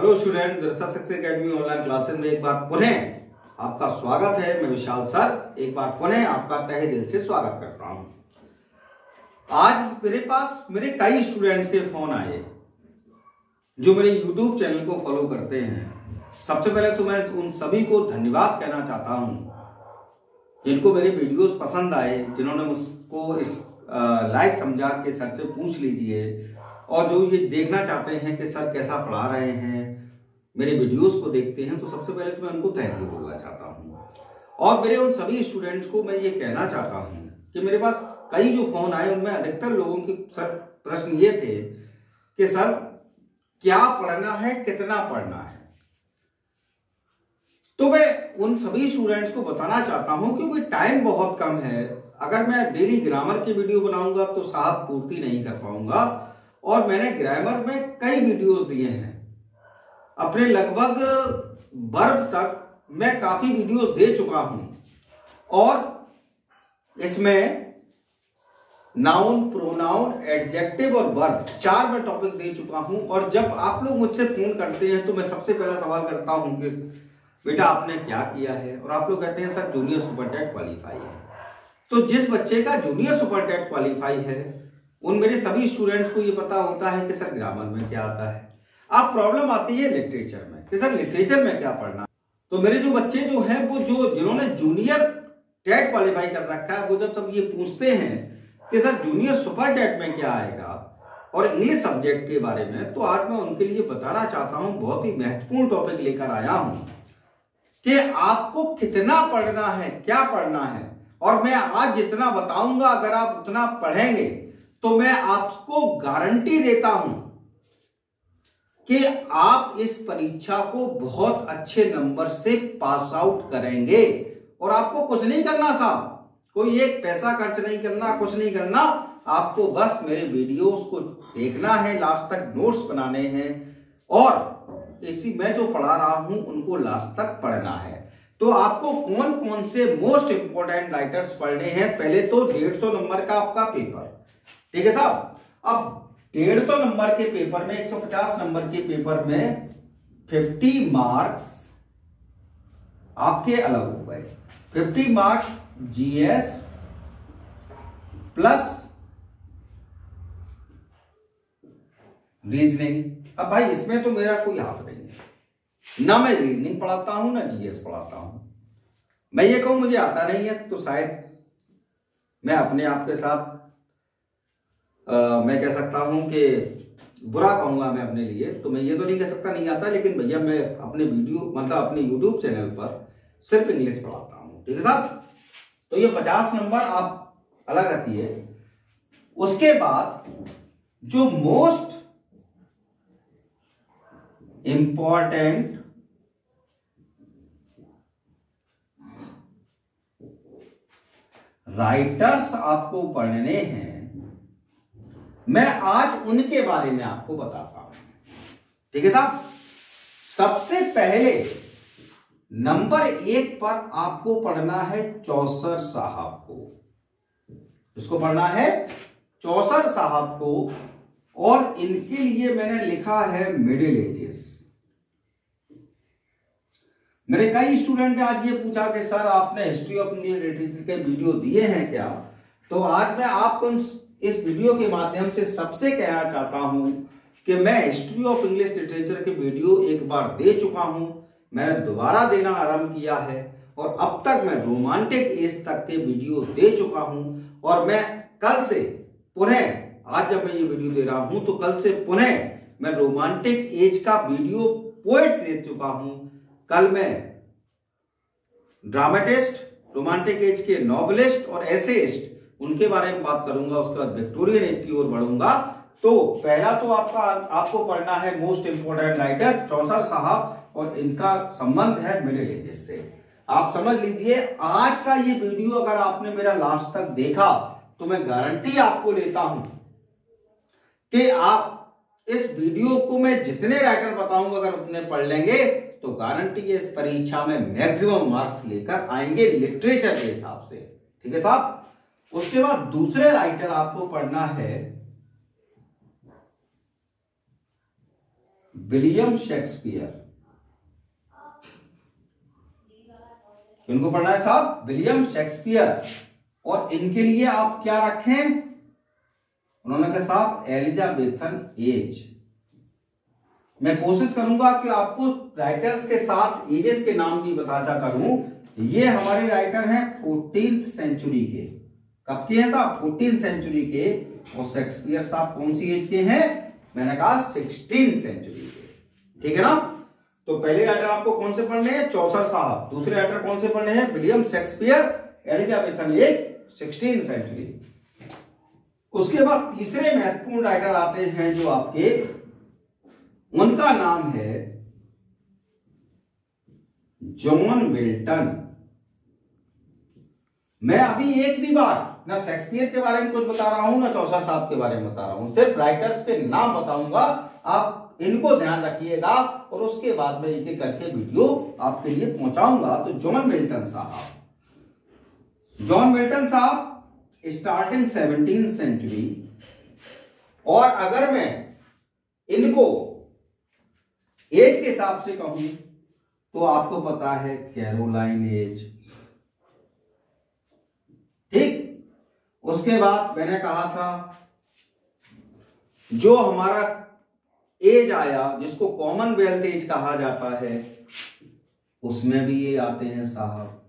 Hello student, दरअसल success academy online classes में एक बार पुनः आपका स्वागत है। मैं विशाल सर एक बार पुनः आपका तहे दिल से स्वागत करता हूं। आज मेरे पास मेरे कई स्टूडेंट्स के फोन आए जो मेरे YouTube चैनल को फॉलो करते हैं। सबसे पहले तो मैं उन सभी को धन्यवाद कहना चाहता हूं जिनको मेरे वीडियोस पसंद आए, जिन्होंने मुझको इस लाइक समझा के सर से पूछ लीजिए, और जो ये देखना चाहते हैं कि सर कैसा पढ़ा रहे हैं, मेरे वीडियोस को देखते हैं, तो सबसे पहले तो मैं उनको थैंक यू बोलना चाहता हूं। और मेरे उन सभी स्टूडेंट्स को मैं ये कहना चाहता हूं कि मेरे पास कई जो फोन आए उनमें अधिकतर लोगों के सर प्रश्न ये थे कि सर क्या पढ़ना है, कितना पढ़ना है। तो मैं उन सभी स्टूडेंट्स को बताना चाहता हूं क्योंकि टाइम बहुत कम है। अगर मैं डेली ग्रामर की वीडियो बनाऊंगा तो साहब पूर्ति नहीं कर पाऊंगा, और मैंने ग्रामर में कई वीडियोस दिए हैं। अपने लगभग वर्ब तक मैं काफी वीडियोस दे चुका हूं, और इसमें नाउन, प्रोनाउन, एडजेक्टिव और वर्ब 4 मैं टॉपिक दे चुका हूं। और जब आप लोग मुझसे फोन करते हैं तो मैं सबसे पहला सवाल करता हूं कि बेटा आपने क्या किया है, और आप लोग कहते हैं sir junior super TET qualify है। तो जिस बच्चे का जूनियर सुपर टेट क्वालिफाई है उन मेरे सभी स्टूडेंट्स को ये पता होता है कि सर ग्रामर में क्या आता है। अब प्रॉब्लम आती है लिटरेचर में कि सर लिटरेचर में क्या पढ़ना। तो मेरे जो बच्चे जो हैं वो जिन्होंने जूनियर टेट क्वालिफाई कर रखा है, वो जब ये पूछते हैं कि सर जूनियर सुपर टेट में क्या आएगा और इंग्लिश सब्जेक्ट के बारे में, तो आज मैं उनके लिए बताना चाहता हूं, बहुत ही महत्वपूर्ण टॉपिक लेकर आया हूं कि आपको कितना पढ़ना है, क्या पढ़ना है। और मैं आज जितना बताऊंगा अगर आप उतना पढ़ेंगे तो मैं आपको गारंटी देता हूं कि आप इस परीक्षा को बहुत अच्छे नंबर से पास आउट करेंगे। और आपको कुछ नहीं करना साहब, कोई एक पैसा खर्च नहीं करना, कुछ नहीं करना, आपको बस मेरे वीडियोस को देखना है, लास्ट तक नोट्स बनाने हैं, और इसी मैं जो पढ़ा रहा हूं उनको लास्ट तक पढ़ना है। तो आपको कौन कौन से मोस्ट इंपोर्टेंट राइटर्स पढ़ने हैं। पहले तो 150 नंबर का आपका पेपर, ठीक है साहब। अब 150 नंबर के पेपर में, 150 नंबर के पेपर में 50 मार्क्स आपके अलग हो गए। 50 मार्क्स जीएस प्लस रीजनिंग। अब भाई इसमें तो मेरा कोई हाथ नहीं है, ना मैं रीजनिंग पढ़ाता हूं ना जीएस पढ़ाता हूं। मैं ये कहूं मुझे आता नहीं है तो शायद मैं अपने आप के साथ मैं कह सकता हूं कि बुरा कहूंगा मैं अपने लिए। तो मैं ये तो नहीं कह सकता नहीं आता, लेकिन भैया मैं अपने वीडियो मतलब अपने यूट्यूब चैनल पर सिर्फ इंग्लिश पढ़ाता हूं, ठीक है साहब। तो ये 50 नंबर आप अलग रखिए। उसके बाद जो मोस्ट इंपॉर्टेंट राइटर्स आपको पढ़ने हैं, मैं आज उनके बारे में आपको बताता हूं, ठीक है साहब। सबसे पहले नंबर 1 पर आपको पढ़ना है चौसर साहब को। इसको पढ़ना है चौसर साहब को, और इनके लिए मैंने लिखा है मिडिल एजेस। मेरे कई स्टूडेंट ने आज ये पूछा कि सर आपने हिस्ट्री ऑफ इंग्लिश लिटरेचर के वीडियो दिए हैं क्या। तो आज मैं आपको इस वीडियो के माध्यम से सबसे कहना चाहता हूं कि मैं हिस्ट्री ऑफ इंग्लिश लिटरेचर के वीडियो एक बार दे चुका हूं, मैंने दोबारा देना आरंभ किया है, और अब तक मैं रोमांटिक एज तक के वीडियो दे चुका हूं। और मैं कल से पुनः, आज जब मैं ये वीडियो दे रहा हूं तो कल से पुनः मैं रोमांटिक एज का वीडियो पोएट्स दे चुका हूं। कल मैं ड्रामेटिस्ट, रोमांटिक एज के नॉवेलिस्ट और एसेइस्ट उनके बारे में बात करूंगा। उसके बाद विक्टोरियन एज की ओर बढ़ूंगा। तो पहला तो आपको पढ़ना है मोस्ट इंपोर्टेंट राइटर चौसर साहब, और इनका संबंध है मिडिल एजेस से। आप समझ लीजिए, आज का ये वीडियो अगर आपने मेरा लास्ट तक देखा तो मैं गारंटी आपको देता हूं कि आप इस वीडियो को मैं जितने राइटर बताऊंगा अगर उतने पढ़ लेंगे तो गारंटी है इस परीक्षा में मैक्सिमम मार्क्स लेकर आएंगे लिटरेचर के हिसाब से, ठीक है साहब। उसके बाद दूसरे राइटर आपको पढ़ना है विलियम शेक्सपियर। इनको पढ़ना है साहब, विलियम शेक्सपियर। और इनके लिए आप क्या रखें, उन्होंने कहा साहब एलिजाबेथन एज। मैं कोशिश करूंगा कि आपको राइटर्स के साथ एजेस के नाम भी बताता करूं। ये हमारे राइटर हैं 14th सेंचुरी के। कब के हैं साहब? 14th सेंचुरी के। और शेक्सपियर साहब कौन सी एज के हैं? मैंने कहा 16th सेंचुरी के। ठीक है ना? तो पहले राइटर आपको कौन से पढ़ने हैं? चौसर साहब। दूसरे राइटर कौन से पढ़ने हैं? William Shakespeare, Elizabethan age, 16th century. उसके बाद तीसरे महत्वपूर्ण राइटर आते हैं जो आपके, उनका नाम है जॉन मिल्टन। मैं अभी एक भी बार ना शेक्सपियर के बारे में कुछ बता रहा हूं, ना चौसर साहब के बारे में बता रहा हूं, सिर्फ राइटर्स के नाम बताऊंगा। आप इनको ध्यान रखिएगा और उसके बाद में एक एक करके वीडियो आपके लिए पहुंचाऊंगा। तो जॉन मिल्टन साहब स्टार्टिंग 17th सेंचुरी। और अगर मैं इनको एज के हिसाब से कहूं तो आपको पता है कैरोलाइन एज। ठीक। उसके बाद मैंने कहा था जो हमारा एज आया जिसको कॉमनवेल्थ एज कहा जाता है, उसमें भी ये आते हैं साहब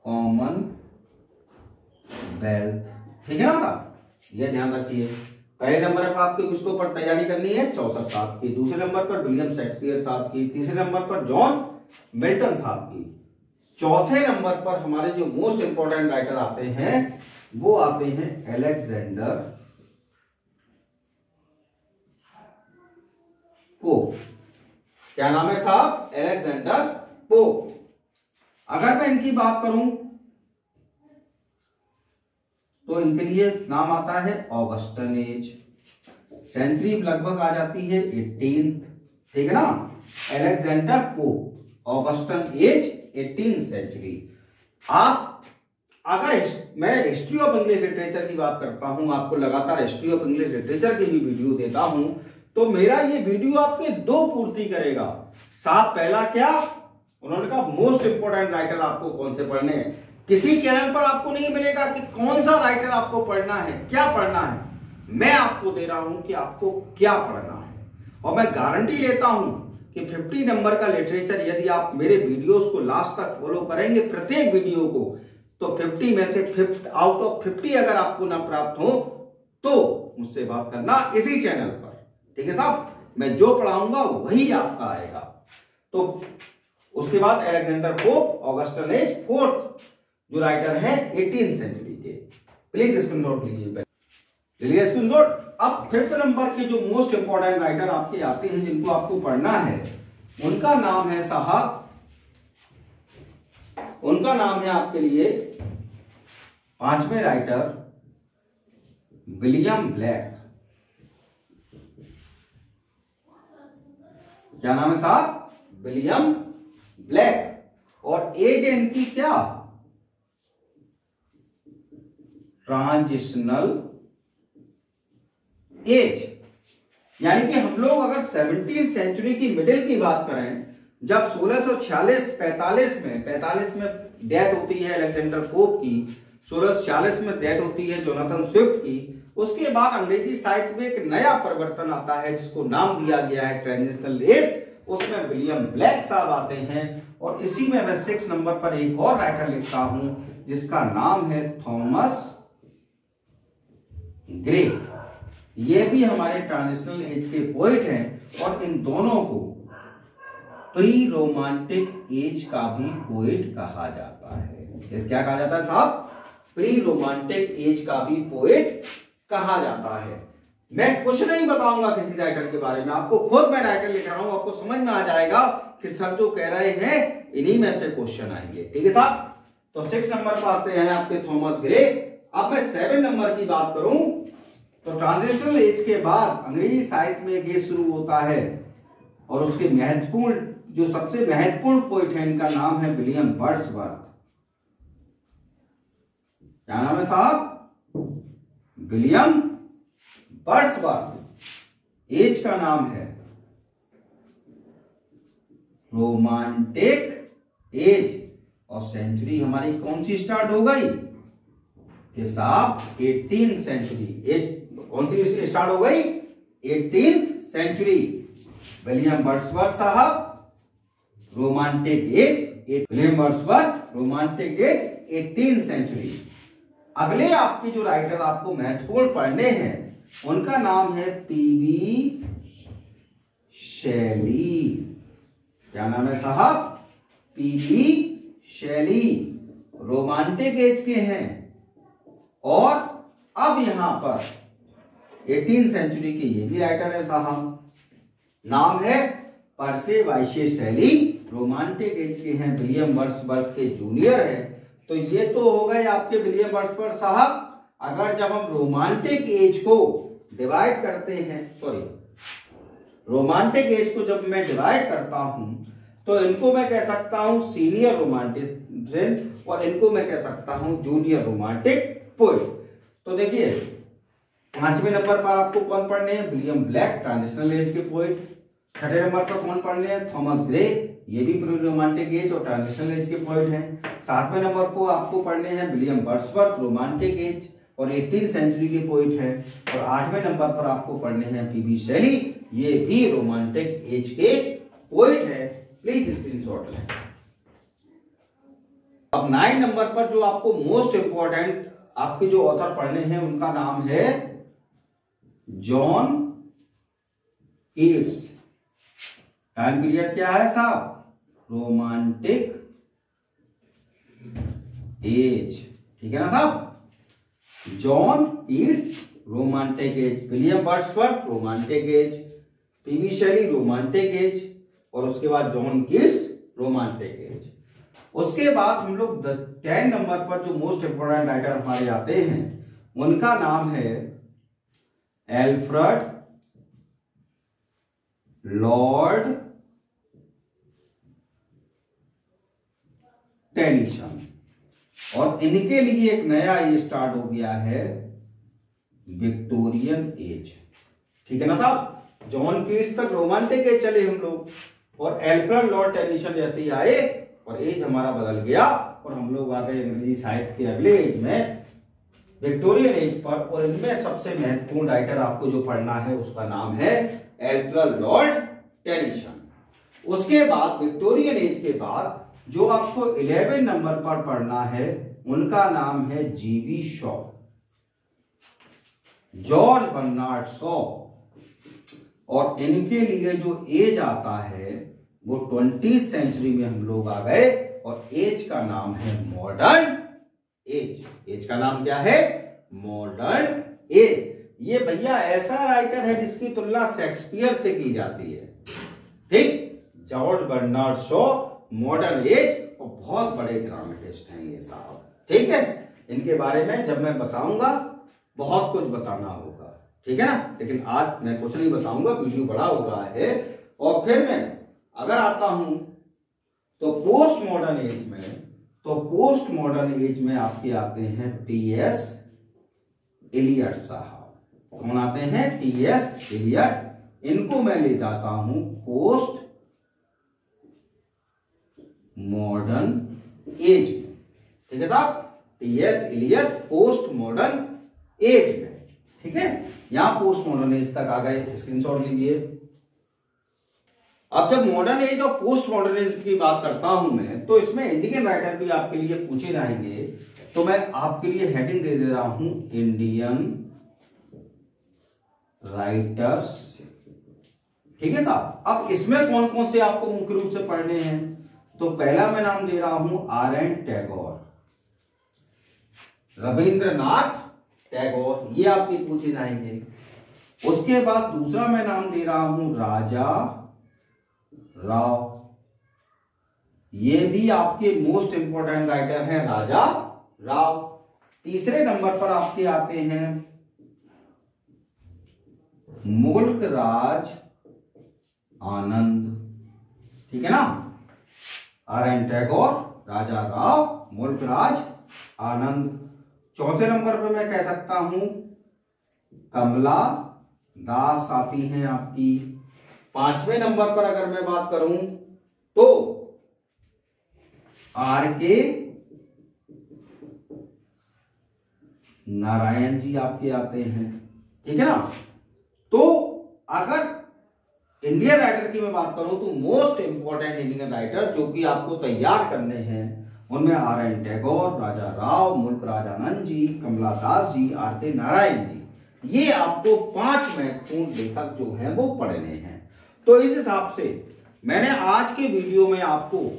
कॉमन वेल्थ। ठीक है ना साहब? ये ध्यान रखिए। पहले नंबर पर आपको किसको पर तैयारी करनी है? चौसर साहब की। दूसरे नंबर पर विलियम शेक्सपियर साहब की। तीसरे नंबर पर जॉन मिल्टन साहब की। चौथे नंबर पर हमारे जो मोस्ट इंपॉर्टेंट राइटर आते हैं वो आते हैं अलेक्जेंडर पोप। क्या नाम है साहब? Alexander pope. अगर मैं इनकी बात करूं तो इनके लिए नाम आता है ऑगस्टन एज। सेंचुरी लगभग आ जाती है 18th। ठीक है ना? Alexander Pope, Augustan age, 18th century. आप अगर मैं हिस्ट्री ऑफ इंग्लिश लिटरेचर की बात करता हूं, आपको लगातार हिस्ट्री ऑफ इंग्लिश लिटरेचर की भी वीडियो देता हूं, तो मेरा ये वीडियो आपके दो पूर्ति करेगा साहब। पहला क्या? उन्होंने कहा मोस्ट इंपोर्टेंट राइटर आपको कौन से पढ़ने हैं। किसी चैनल पर आपको नहीं मिलेगा कि कौन सा राइटर आपको पढ़ना है, क्या पढ़ना है। मैं आपको दे रहा हूं कि आपको क्या पढ़ना है। और मैं गारंटी लेता हूं कि 50 नंबर का लिटरेचर यदि आप मेरे वीडियोस को लास्ट तक फॉलो करेंगे, प्रत्येक वीडियो को, तो 50 में से 50 आउट ऑफ 50 अगर आपको ना प्राप्त हो तो मुझसे बात करना इसी चैनल पर। ठीक है साहब? मैं जो पढ़ाऊंगा वही आपका आएगा। तो उसके बाद Alexander Pope, Augustan as, fourth जो राइटर है 18th सेंचुरी के। प्लीज स्क्रीनशॉट लीजिए स्क्रीनशॉट। अब 5th नंबर के जो मोस्ट इंपॉर्टेंट राइटर आपके आते हैं जिनको आपको पढ़ना है, उनका नाम है साहब, उनका नाम है आपके लिए 5वें राइटर विलियम ब्लैक। क्या नाम है साहब? William black. और एज है इनकी क्या? Transitional age. यानी कि हम लोग अगर 17th सेंचुरी की मिडिल की बात करें, जब 1646-45 में डेथ होती है अलेक्जेंडर पोप की, 1646 में डेथ होती है जोनाथन स्विफ्ट की, उसके बाद अंग्रेजी साहित्य में एक नया परिवर्तन आता है जिसको नाम दिया गया है ट्रांजिशनल एज। उसमें विलियम ब्लैक साहब आते हैं। और इसी में मैं 6 नंबर पर एक और राइटर लिखता हूं जिसका नाम है थॉमस ग्रे। ये भी हमारे ट्रांजिशनल एज के पोइट हैं और इन दोनों को प्री रोमांटिक एज का भी पोइट कहा जाता है। क्या कहा जाता है साहब? प्री रोमांटिक एज का भी पोइट कहा जाता है। मैं कुछ नहीं बताऊंगा किसी राइटर के बारे में, आपको खुद मैं राइटर लिख रहा हूं, आपको समझ में आ जाएगा कि सर जो कह रहे हैं इन्हीं में से क्वेश्चन आएंगे। ठीक है साहब? तो 6 नंबर पर आते हैं आपके थॉमस ग्रे। अब मैं 7 नंबर की बात करूं तो ट्रांजिशनल एज के बाद अंग्रेजी साहित्य में एक एज शुरू होता है और उसके महत्वपूर्ण जो सबसे महत्वपूर्ण पोइट है इनका नाम है विलियम वर्ड्सवर्थ। क्या नाम है साहब? William Wordsworth. एज का नाम है रोमांटिक एज। और सेंचुरी हमारी कौन सी स्टार्ट हो गई कि साहब 18th सेंचुरी। एज कौन सी स्टार्ट हो गई? 18th century. विलियम वर्ड्सवर्थ साहब romantic age, William Wordsworth romantic age 18th century. अगले आपके जो राइटर आपको महत्वपूर्ण पढ़ने हैं उनका नाम है पीबी शैली। क्या नाम है साहब? पीबी शैली रोमांटिक एज के हैं। और अब यहां पर 18th सेंचुरी के ये भी राइटर है साहब, नाम है पर्से वाइशे शैली, रोमांटिक एज के हैं, विलियम वर्ड्सवर्थ के जूनियर है। तो ये तो हो गए आपके विलियम वर्ड्सवर्थ साहब। अगर जब हम रोमांटिक एज को डिवाइड करते हैं, रोमांटिक एज को जब मैं डिवाइड करता हूं तो इनको मैं कह सकता हूं सीनियर रोमांटिक और इनको मैं कह सकता हूं जूनियर रोमांटिक पोएट। तो देखिए 5वें नंबर पर आपको कौन पढ़ने हैं? विलियम ब्लैक, ट्रांजिशनल एज के पोएट। 6ठे नंबर पर कौन पढ़ने हैं? थॉमस ग्रे, ये भी प्री रोमांटिक एज और ट्रांजिशनल एज के पोएट हैं। 7वें नंबर को आपको पढ़ने हैं विलियम वर्ड्सवर्थ, रोमांटिक एज और 18th सेंचुरी के पोएट हैं। और 8वें नंबर पर आपको पढ़ने हैं पीबी शैली, ये भी रोमांटिक एज के पोएट है। प्लीज स्क्रीनशॉट लें। अब 9 नंबर पर जो आपको मोस्ट इंपॉर्टेंट आपके जो ऑथर पढ़ने हैं उनका नाम है जॉन कीट्स। टाइम पीरियड क्या है साहब? Romantic age. ठीक है ना साहब? John Keats romantic age, William Wordsworth romantic age, PB Shelley romantic age और उसके बाद जॉन कीट्स रोमांटिक एज। उसके बाद हम लोग 10 नंबर पर जो मोस्ट इंपोर्टेंट राइटर हमारे आते हैं उनका नाम है एल्फ्रेड लॉर्ड टेनिसन। और इनके लिए एक नया ये स्टार्ट हो गया है विक्टोरियन एज। ठीक है ना साहब? जॉन कीट्स तक रोमांटिक एज चले हम लोग और एल्फ्रेड लॉर्ड टेनिसन जैसे ही आए और एज हमारा बदल गया और हम लोग आ गए अंग्रेजी साहित्य के अगले एज में विक्टोरियन एज पर। और इनमें सबसे महत्वपूर्ण राइटर आपको जो पढ़ना है उसका नाम है एल्फ्रेड लॉर्ड टेनिसन। उसके बाद विक्टोरियन एज के बाद जो आपको 11 नंबर पर पढ़ना है उनका नाम है जीवी शॉ, जॉर्ज बर्नार्ड शॉ। और इनके लिए जो एज आता है वो 20th सेंचुरी में हम लोग आ गए और एज का नाम है मॉडर्न एज। एज का नाम क्या है? Modern age. ये भैया ऐसा राइटर है जिसकी तुलना शेक्सपियर से की जाती है। ठीक? George Bernard Shaw, modern age और बहुत बड़े ड्रामेटिस्ट हैं ये साहब। ठीक है? इनके बारे में जब मैं बताऊंगा बहुत कुछ बताना होगा। ठीक है ना? लेकिन आज मैं कुछ नहीं बताऊंगा, वीडियो बड़ा हो रहा है। और फिर मैं अगर आता हूं तो पोस्ट मॉडर्न एज में, तो पोस्ट मॉडर्न एज में आपके आते हैं टी.एस. इलियट साहब। कौन आते हैं? टी.एस. इलियट। इनको मैं ले जाता हूं पोस्ट मॉडर्न एज में। ठीक है साहब? T S. Eliot post modern age में। ठीक है? यहां पोस्ट मॉडर्न एज तक आ गए, स्क्रीनशॉट लीजिए। अब जब मॉडर्न एज और पोस्ट मॉडर्न एज की बात करता हूं मैं, तो इसमें इंडियन राइटर भी आपके लिए पूछे जाएंगे। तो मैं आपके लिए हेडिंग दे दे रहा हूं इंडियन राइटर्स। ठीक है साहब? अब इसमें कौन कौन से आपको मुख्य रूप से पढ़ने हैं? तो पहला मैं नाम दे रहा हूं आर.एन. टैगोर, रविंद्रनाथ टैगोर, ये आपके पूछे जाएंगे। उसके बाद दूसरा मैं नाम दे रहा हूं राजा राव, ये भी आपके मोस्ट इंपोर्टेंट राइटर हैं राजा राव। तीसरे नंबर पर आपके आते हैं मुल्क राज आनंद। ठीक है ना? आर.एन. टैगोर, राजा राव, मुल्क राज आनंद। चौथे नंबर पर मैं कह सकता हूं कमला दास आती हैं आपकी। 5वें नंबर पर अगर मैं बात करूं तो आर के नारायण जी आपके आते हैं, ठीक है ना। तो अगर इंडियन राइटर की मैं बात करूं तो मोस्ट इंपॉर्टेंट इंडियन राइटर जो कि आपको तैयार करने हैं उनमें R.N. टैगोर, राजा राव, मुल्क राजानंद जी, कमला दास जी, R.K. नारायण जी, ये आपको 5 महत्वपूर्ण लेखक जो हैं वो पढ़ने हैं। तो इस हिसाब से मैंने आज के वीडियो में आपको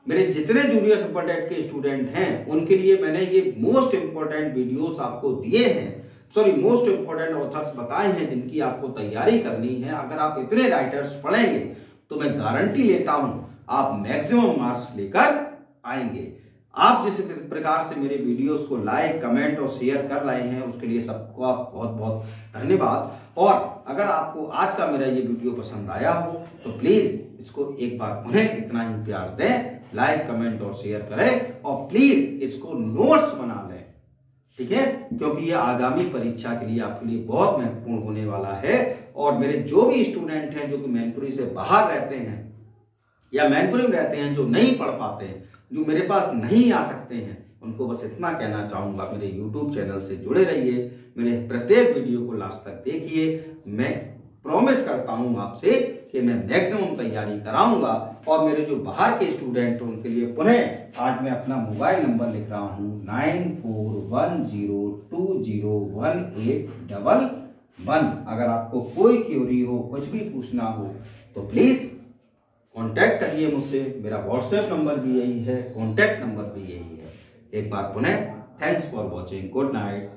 मेरे जितने जूनियर सुपर टेट के स्टूडेंट हैं उनके लिए मैंने ये मोस्ट इंपॉर्टेंट वीडियोस आपको दिए हैं, सॉरी मोस्ट इंपॉर्टेंट ऑथर्स बताए हैं जिनकी आपको तैयारी करनी है। अगर आप इतने राइटर्स पढ़ेंगे तो मैं गारंटी लेता हूं आप मैक्सिमम मार्क्स लेकर आएंगे। आप जिस प्रकार से मेरे वीडियोस को लाइक, कमेंट और शेयर कर रहे हैं उसके लिए सबको बहुत बहुत धन्यवाद। और अगर आपको आज का मेरा ये वीडियो पसंद आया हो तो प्लीज इसको एक बार पुनः इतना ही प्यार दें, लाइक, कमेंट और शेयर करें और प्लीज इसको नोट्स बना लें, ठीक है, क्योंकि ये आगामी परीक्षा के लिए आपके लिए बहुत महत्वपूर्ण होने वाला है। और मेरे जो भी स्टूडेंट हैं जो कि मैनपुरी से बाहर रहते हैं या मैनपुरी में रहते हैं, जो नहीं पढ़ पाते हैं, जो मेरे पास नहीं आ सकते हैं, उनको बस इतना कहना चाहूंगा, मेरे YouTube चैनल से जुड़े रहिए, मेरे प्रत्येक वीडियो को लास्ट तक देखिए। मैं प्रॉमिस करता हूं आपसे कि मैं मैक्सिमम तैयारी कराऊंगा। और मेरे जो बाहर के स्टूडेंट हैं उनके लिए पुनः आज मैं अपना मोबाइल नंबर लिख रहा हूं 9410201811। अगर आपको कोई क्वेरी हो, कुछ भी पूछना हो तो प्लीज कांटेक्ट करिए मुझसे। मेरा व्हाट्सएप नंबर भी यही है, कांटेक्ट नंबर भी यही है। एक बार पुनः thanks for watching, good night.